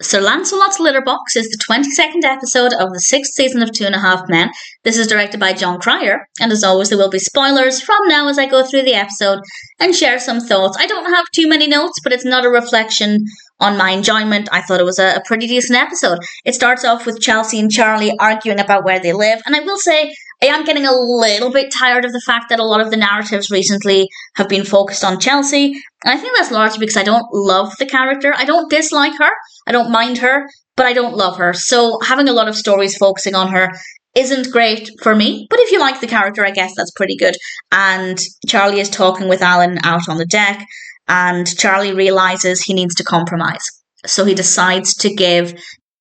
Sir Lancelot's Litter Box is the 22nd episode of the 6th season of Two and a Half Men. This is directed by Jon Cryer, and as always there will be spoilers from now as I go through the episode and share some thoughts. I don't have too many notes, but it's not a reflection on my enjoyment. I thought it was a pretty decent episode. It starts off with Chelsea and Charlie arguing about where they live, and I will say I am getting a little bit tired of the fact that a lot of the narratives recently have been focused on Chelsea. And I think that's largely because I don't love the character. I don't dislike her. I don't mind her, but I don't love her. So having a lot of stories focusing on her isn't great for me. But if you like the character, I guess that's pretty good. And Charlie is talking with Alan out on the deck, and Charlie realizes he needs to compromise. So he decides to give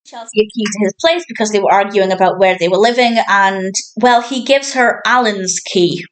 Chelsea a key to his place because they were arguing about where they were living, and, well, he gives her Alan's key.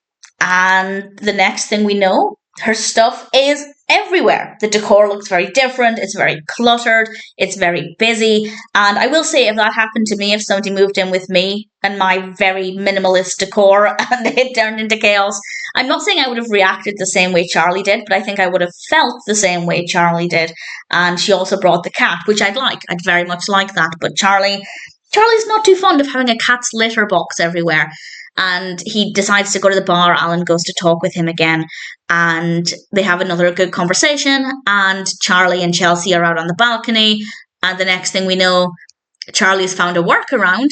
And the next thing we know, her stuff is everywhere. The decor looks very different, it's very cluttered, it's very busy, and I will say if that happened to me, if somebody moved in with me and my very minimalist decor and it turned into chaos, I'm not saying I would have reacted the same way Charlie did, but I think I would have felt the same way Charlie did. And she also brought the cat, which I'd very much like that, but Charlie's not too fond of having a cat's litter box everywhere. And he decides to go to the bar. Alan goes to talk with him again, and they have another good conversation, and Charlie and Chelsea are out on the balcony, and the next thing we know, Charlie's found a workaround.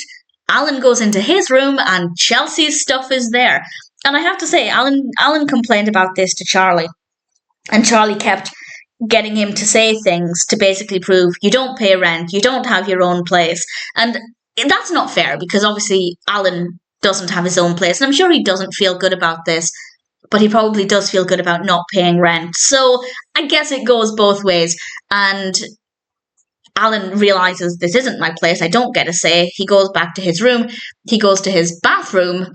Alan goes into his room and Chelsea's stuff is there. And I have to say, Alan complained about this to Charlie, and Charlie kept getting him to say things to basically prove you don't pay rent, you don't have your own place. And that's not fair, because obviously Alan doesn't have his own place, and I'm sure he doesn't feel good about this, but he probably does feel good about not paying rent. So I guess it goes both ways, and Alan realizes this isn't my place, I don't get a say. He goes back to his room, he goes to his bathroom,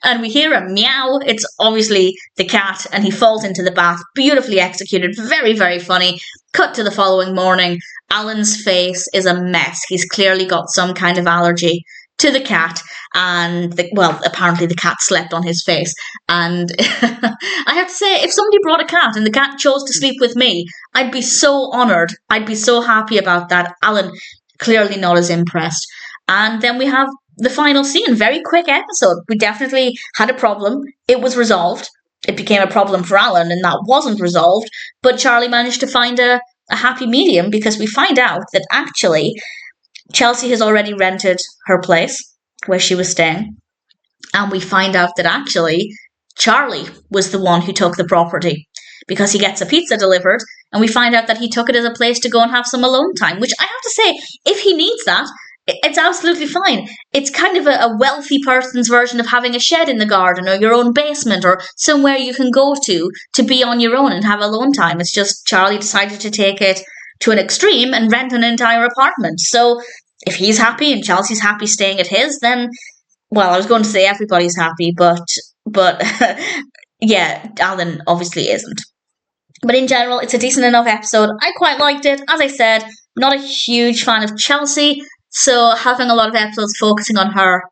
and we hear a meow. It's obviously the cat, and he falls into the bath. Beautifully executed, very, very funny. Cut to the following morning, Alan's face is a mess. He's clearly got some kind of allergy to the cat, and apparently the cat slept on his face. And I have to say, if somebody brought a cat and the cat chose to sleep with me, I'd be so honoured. I'd be so happy about that. Alan clearly not as impressed. And then we have the final scene. Very quick episode. We definitely had a problem. It was resolved. It became a problem for Alan, and that wasn't resolved. But Charlie managed to find a happy medium, because we find out that actually Chelsea has already rented her place where she was staying, and we find out that actually Charlie was the one who took the property, because he gets a pizza delivered, and we find out that he took it as a place to go and have some alone time, which I have to say, if he needs that, it's absolutely fine. It's kind of a wealthy person's version of having a shed in the garden, or your own basement, or somewhere you can go to be on your own and have alone time. It's just Charlie decided to take it to an extreme and rent an entire apartment. So if he's happy and Chelsea's happy staying at his, then, well, I was going to say everybody's happy, but yeah, Alan obviously isn't. But in general, it's a decent enough episode. I quite liked it. As I said, not a huge fan of Chelsea, so having a lot of episodes focusing on her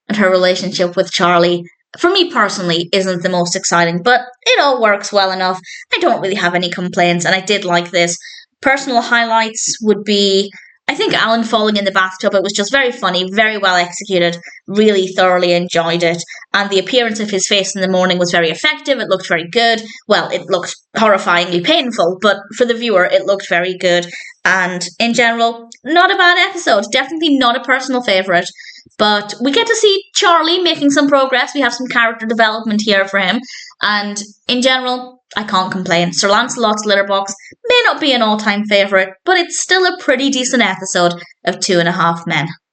and her relationship with Charlie, for me personally, isn't the most exciting, but it all works well enough. I don't really have any complaints, and I did like this. Personal highlights would be, I think, Alan falling in the bathtub. It was just very funny, very well executed, really thoroughly enjoyed it. And the appearance of his face in the morning was very effective. It looked very good. Well, it looked horrifyingly painful, but for the viewer, it looked very good. And in general, not a bad episode. Definitely not a personal favourite. But we get to see Charlie making some progress. We have some character development here for him. And in general, I can't complain. Sir Lancelot's Litter Box may not be an all-time favourite, but it's still a pretty decent episode of Two and a Half Men.